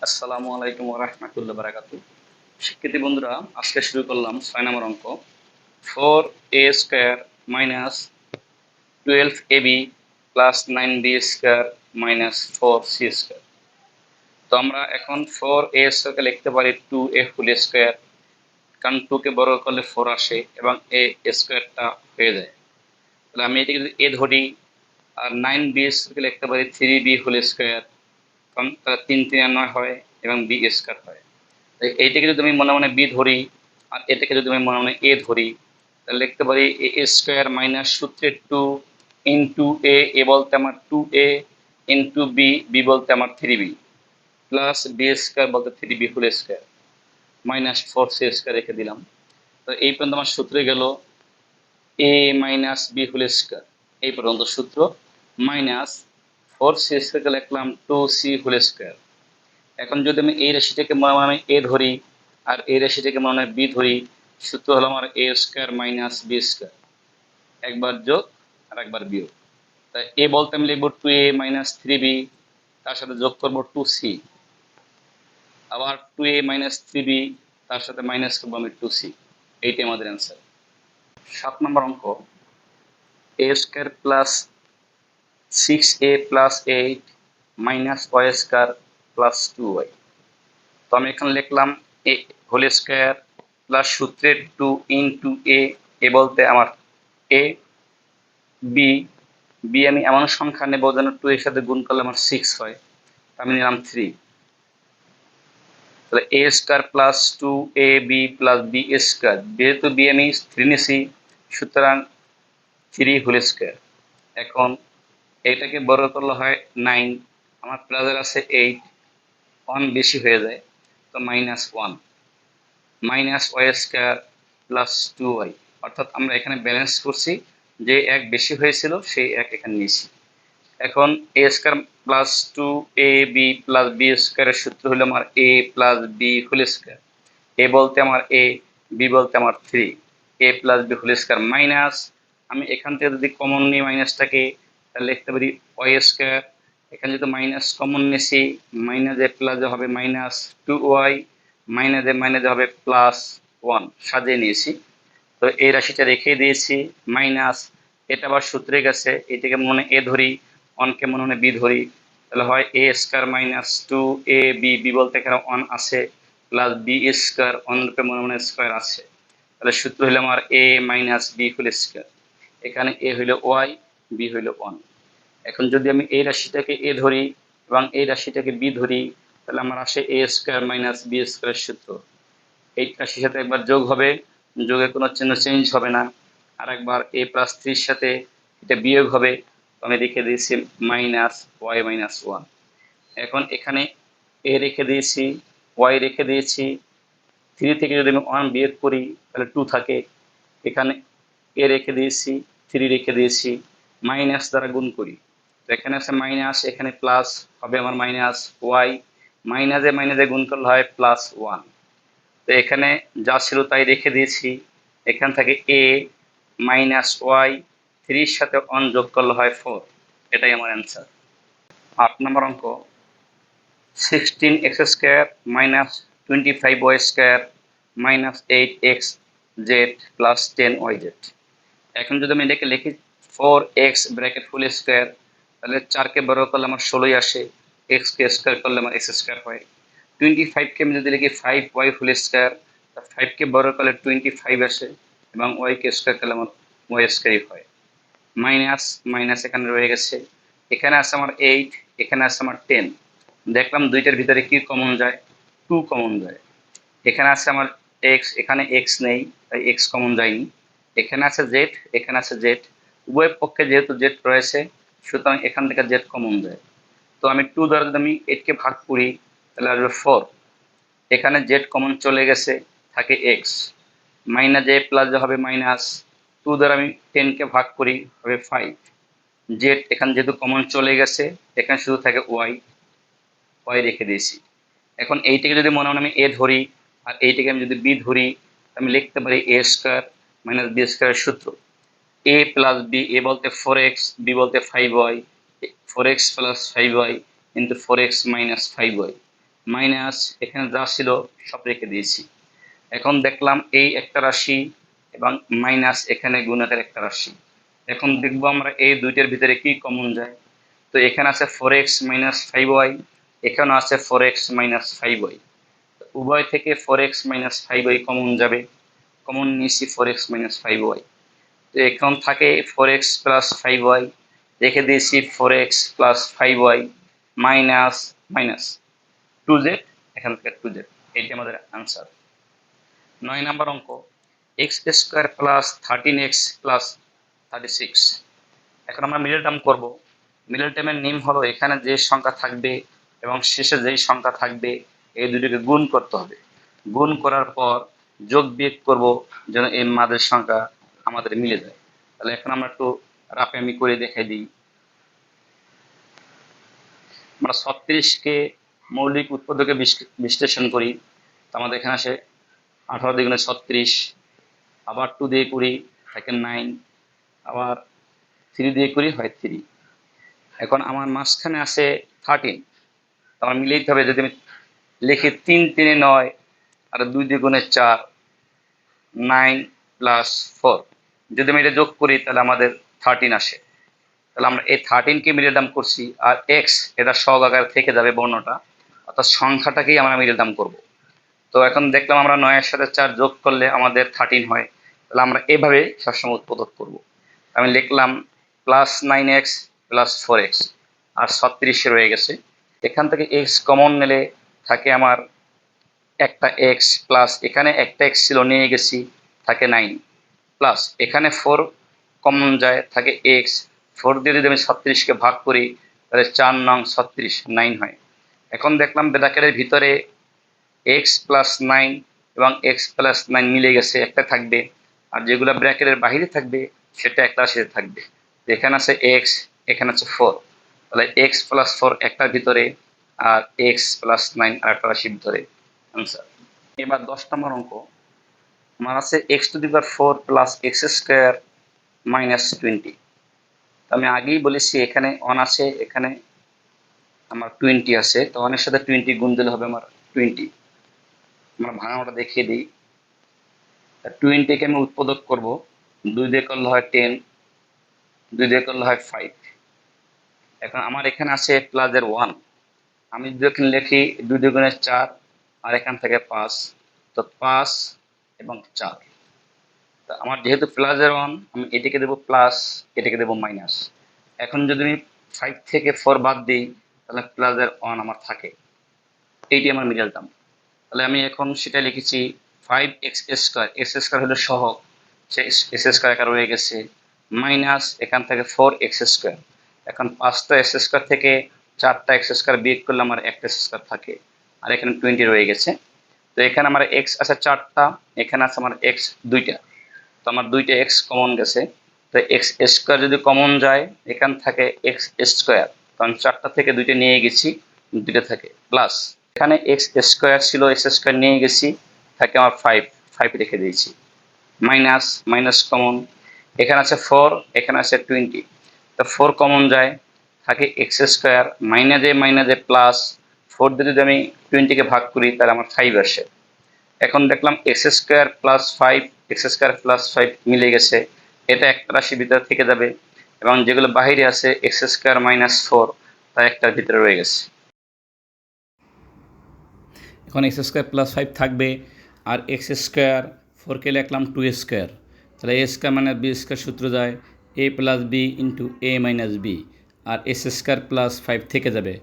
আসসালামু আলাইকুম ওয়া রাহমাতুল্লাহি ওয়া বারাকাতুহু। শিক্ষার্থী বন্ধুরা, আজকে শুরু করলাম ৬ নম্বর অঙ্ক। 4a square minus 12ab plus 9b square minus 4c square. তো আমরা এখন 4a স্কয়ারকে লিখতে পারি 2a হোল স্কয়ার, কারণ 2 কে বর্গ করলে 4 আসে এবং a স্কয়ারটা হয়ে যায়। তাহলে আমি এটাকে যদি a ধরি, আর 9b স্কয়ারকে লিখতে পারি 3b হোল স্কয়ার, কারণ তারা 3 3 আর 9 হয় এবং b স্কয়ার হয়। এইটাকে যদি আমি মনে মনে বি ধরি, আর এটাকে যদি আমি মনে মনে এ ধরি, তাহলে লিখতে পারি এ স্কোয়ার মাইনাস সূত্রে 2 এ বলতে আমার 2a ইন্টু বি বলতে আমার 3b প্লাস বি স্কোয়ার বলতে 3b whole square minus 4c square রেখে দিলাম। তো এই পর্যন্ত আমার সূত্রে গেল এ মাইনাস বি হোল স্কোয়ার, এই পর্যন্ত সূত্র মাইনাস 4c স্কোয়ারকে লিখলাম 2c হোল স্কোয়ার। এখন যদি আমি এই রাশিটাকে মনে মনে এ ধরি, আর এই রাশিটাকে মনে মনে বি ধরি, সূত্র হলো আমার এ স্কোয়ার মাইনাস বি স্কোয়ার, একবার যোগ আর একবার বিয়োগ। তাই এ বলতে আমি লিখবো 2a মাইনাস 3b, তার সাথে যোগ করবো 2c, আবার 2a মাইনাস 3b, তার সাথে মাইনাস করবো আমি 2c। এইটাই আমাদের অ্যান্সার। 7 নম্বর অঙ্ক, a square plus 6a plus 8 minus y square plus 2y। তো আমি এখানে লিখলাম এ হোল স্কোয়ার প্লাস সূত্রের 2 ইন্টু এ বলতে আমার এ, বি, আমি এমন সংখ্যা নেব যেন 2 এর সাথে গুণ করলে আমার 6 হয়, আমি নিলাম 3। তাহলে a square plus 2ab plus b square, যেহেতু বি আমি 3 নিছি, সুতরাং 3 হোল স্কোয়ার। এখন এটাকে বড় করলে হয় 9, আমার প্লাসের আছে 8, 1 বেশি হয়ে যায়, তো -1 minus y square plus 2y। অর্থাৎ আমরা এখানে ব্যালেন্স করছি, যে এক বেশি হয়েছিল সেই এক এখানে নিয়েছি। এখন a square plus 2ab plus b স্কোয়ারের সূত্র হলো আমার a plus b whole square. A বলতে আমার a, বি বলতে আমার 3, a plus b whole square minus, আমি এখান থেকে যদি কমন নিই মাইনাসটাকে, তাহলে লিখতে পারি ওয়াই স্কোয়ার। এখানে যদি মাইনাস কমন নিয়েছি, মাইনাস এ প্লাস হবে মাইনাস 2y, মাইনাসে হবে প্লাস 1, সাজিয়ে নিয়েছি। তো এই রাশিটা রেখে দিয়েছি মাইনাস, এটা আবার সূত্রে গেছে, এটাকে মনে এ ধরি, 1কে মনে মনে বি ধরি, তাহলে হয় এ স্কোয়ার মাইনাস 2ab বলতে এখানে 1 আছে, প্লাস বি স্কোয়ার 1 রূপে মনে মনে স্কোয়ার আছে। তাহলে সূত্র হলো আমার এ মাইনাস বি হোল স্কোয়ার। এখানে এ হইল ওয়াই, বি হইল 1। এখন যদি আমি এই রাশিটাকে এ ধরি এবং এই রাশিটাকে বি ধরি, তাহলে আমার আসে এ স্কোয়ার মাইনাস বি স্কোয়ারের সূত্র। এই রাশির সাথে একবার যোগ হবে, যোগের কোনো চিহ্ন চেঞ্জ হবে না। আর একবার এ প্লাস 3 সাথে এটা বিয়োগ হবে, তো আমি রেখে দিয়েছি মাইনাস ওয়াই মাইনাস 1। এখন এখানে এ রেখে দিয়েছি, ওয়াই রেখে দিয়েছি, 3 থেকে যদি আমি 1 বিয়োগ করি তাহলে 2 থাকে। এখানে এ রেখে দিয়েছি, 3 রেখে দিয়েছি, মাইনাস দ্বারা গুণ করি, তো এখানে আছে মাইনাস, এখানে প্লাস হবে আমার মাইনাস ওয়াই, মাইনাসে গুণ করলে হয় প্লাস 1। তো এখানে যা ছিল তাই রেখে দিয়েছি, এখান থেকে এ মাইনাস ওয়াই, 3 সাথে 1 যোগ করলে হয় 4। এটাই আমার অ্যান্সার। 8 নম্বর অঙ্ক, 16x square minus 25y square minus 8x Z plus 10y Z. এখন যদি আমি এটাকে লিখি 4x ব্র্যাকেট ফুল স্কোয়ার, তাহলে 4কে বড় করলে আমার 16ই আসে, এক্সকে স্কোয়ার করলে আমার এক্স স্কোয়ার হয়। 25কে আমি যদি লিখি 5y ফুল স্কোয়ার, 5কে বড় করলে 25 আসে এবং ওয়াইকে স্কোয়ার করলে আমার ওয়াই স্কোয়ারই হয়। মাইনাস মাইনাস এখানে রয়ে গেছে, এখানে আছে আমার 8, এখানে আছে আমার 10। দেখলাম দুইটার ভিতরে কি কমন যায়, 2 কমন যায়। এখানে আছে আমার এক্স, এখানে এক্স নেই, তাই এক্স কমন যায়নি। এখানে আছে জেড, এখানে আছে জেড, উভয় পক্ষে যেহেতু জেড রয়েছে, সুতরাং এখান থেকে জেড কমন যায়। তো আমি 2 দ্বারা যদি আমি 8কে ভাগ করি, তাহলে আসবে 4। এখানে জেড কমন চলে গেছে, থাকে এক্স, মাইনাস জে প্লাস হবে মাইনাস, 2 দ্বারা আমি 10কে ভাগ করি, হবে 5। জেড এখানে যেহেতু কমন চলে গেছে, এখানে শুধু থাকে ওয়াই, ওয়াই রেখে দিয়েছি। এখন এইটাকে যদি মনে মনে আমি এ ধরি, আর এইটাকে আমি যদি বি ধরি, আমি লিখতে পারি এ স্কোয়ার মাইনাস বি স্কোয়ারের সূত্র এ প্লাস বি, এ বলতে 4x, বি বলতে 5y, 4x plus 5y into 4x minus 5y। Minus এখানে যা ছিল সব রেখে দিয়েছি। এখন দেখলাম এই একটা রাশি এবং মাইনাস এখানে গুণকের একটা রাশি। এখন দেখবো আমরা এই দুইটার ভিতরে কি কমন যায়। তো এখানে আছে 4x মাইনাস 5y, এখানেও আছে 4x মাইনাস 5y। উভয় থেকে 4x মাইনাস 5y কমন যাবে, কমন নিয়েছি 4x মাইনাস 5y। তো এখন থাকে 4x প্লাস 5y, রেখে দিয়েছি 4x plus 5y minus minus 2z, এখান থেকে 2z। এটি আমাদের আনসার। 9 নম্বর অঙ্ক, x square plus 13x plus 36। এখন আমরা মিডল টার্ম করব। মিডল টার্মের নিয়ম হলো এখানে যে সংখ্যা থাকবে এবং শেষে যেই সংখ্যা থাকবে এই দুটোকে গুণ করতে হবে। গুণ করার পর যোগ বিয়োগ করব যেন এই মাদের সংখ্যা আমাদের মিলে যায়। তাহলে এখন আমরা একটু রাফে আমি করে দেখাই দিই। আমরা 36কে মৌলিক উৎপাদকে বিশ্লেষণ করি। তো আমাদের এখানে আসে 18 দ্বিগুণে 36, আবার 2 দিয়ে করি থাকে 9, আবার 3 দিয়ে করি হয় 3। এখন আমার মাঝখানে আছে 13, তো আমার মিলেই হবে। যদি আমি লিখি 3 3 9 আর 2 দ্বিগুণে 4, 9 প্লাস 4, যদি আমি এটা যোগ করি তাহলে আমাদের 13 আসে। তাহলে আমরা এই 13কে মিডল টার্ম করছি, আর এক্স এটা সহগ আকারে থেকে যাবে বর্ণটা, অর্থাৎ সংখ্যাটাকেই আমরা মিডল টার্ম করব। তো এখন দেখলাম আমরা 9 এর সাথে 4 যোগ করলে আমাদের 13 হয়। তাহলে আমরা এভাবে সবসময় উৎপাদক করব। আমি লিখলাম প্লাস 9x প্লাস 4x, আর 36 রয়ে গেছে। এখান থেকে x কমন নিলে থাকে আমার একটা x, প্লাস এখানে একটা x ছিল নিয়ে গেছি থাকে 9, প্লাস এখানে 4 কমন যায় থাকে x। 4 দিয়ে যদি আমি 36কে ভাগ করি তাহলে 4 নং 36, 9 হয়। এখন দেখলাম ব্র্যাকেটের ভিতরে x প্লাস 9 এবং x প্লাস 9 মিলে গেছে, একটা থাকবে। আর যেগুলো ব্র্যাকেটের বাইরে থাকবে সেটা একটা রাশিতে থাকবে। এখানে আছে x, এখানে আছে 4, তাহলে x প্লাস 4 একটার ভিতরে আর x প্লাস 9 আর একটা রাশির ভিতরে। আনসার। এবার 10 নম্বর অঙ্ক, আমার আছে x to the power 4 plus x square minus 20। আমি আগেই বলেছি এখানে 1 আছে, এখানে আমার 20 আছে। তো 1 এর সাথে 20 গুণ দিলে হবে আমার 20। আমরা ভাঙানোটা দেখিয়ে দিই। 20কে আমি উৎপাদক করব। 2 দিয়ে করলে হয় 10, 2 দিয়ে করলে হয় 5। এখন আমার এখানে আছে প্লাসের 1, আমি যদি এখানে লিখি 2 দুগুণে 4 আর এখান থেকে 5, তো 5 এবং 4। তো আমার যেহেতু প্লাসের 1, আমি এটাকে দেবো প্লাস, এটাকে দেবো মাইনাস। এখন যদি আমি 5 থেকে 4 বাদ দিই তাহলে প্লাসের 1 আমার থাকে। এইটি আমার মিডল টার্ম। তাহলে আমি এখন সেটা লিখেছি 5x স্কোয়ার, এক্স স্কোয়ার হলো সহগ, সে এক্স স্কোয়ার একা রয়ে গেছে, মাইনাস এখান থেকে 4x স্কোয়ার। এখন 5টা এক্স স্কোয়ার থেকে 4টা এক্স স্কোয়ার বিয়োগ করলে আমার একটা এক্স স্কোয়ার থাকে, আর এখানে 20 রয়ে গেছে। তো এখানে আমার এক্স আছে 4টা, এখানে আছে আমার এক্স 2টা। তো আমার 2টা এক্স কমন গেছে। তো এক্স স্কোয়ার যদি কমন যায় এখান থেকে এক্স স্কোয়ার, কারণ 4টা থেকে 2টা নিয়ে গেছি, 2টা থাকে, প্লাস এখানে এক্স স্কোয়ার ছিল, এক্স স্কোয়ার নিয়ে গেছি থাকে আমার 5, 5 রেখে দিয়েছি, মাইনাস মাইনাস কমন, এখানে আছে 4, এখানে আছে 20। তো 4 কমন যায় থাকে এক্স স্কোয়ার, মাইনাসে মাইনাসে প্লাস, 4 দিয়ে যদি আমি 20কে ভাগ করি তাহলে আমার 5 আসে। এখন দেখলাম x square plus 5, x square plus 5 মিলে গেছে, এটা একটা রাশির ভিতরে থেকে যাবে, এবং যেগুলো বাইরে আছে এক্স স্কোয়ার মাইনাস 4 তা একটার ভিতরে রয়ে গেছে। এখন এক্স স্কোয়ার প্লাস 5 থাকবে, আর এক্স স্কোয়ার 4কে লিখলাম 2 স্কোয়ার, তাহলে এ স্কোয়ার মানে বি স্কোয়ার সূত্র যায় a plus b into a minus b, আর এক্স স্কোয়ার প্লাস 5 থেকে যাবে,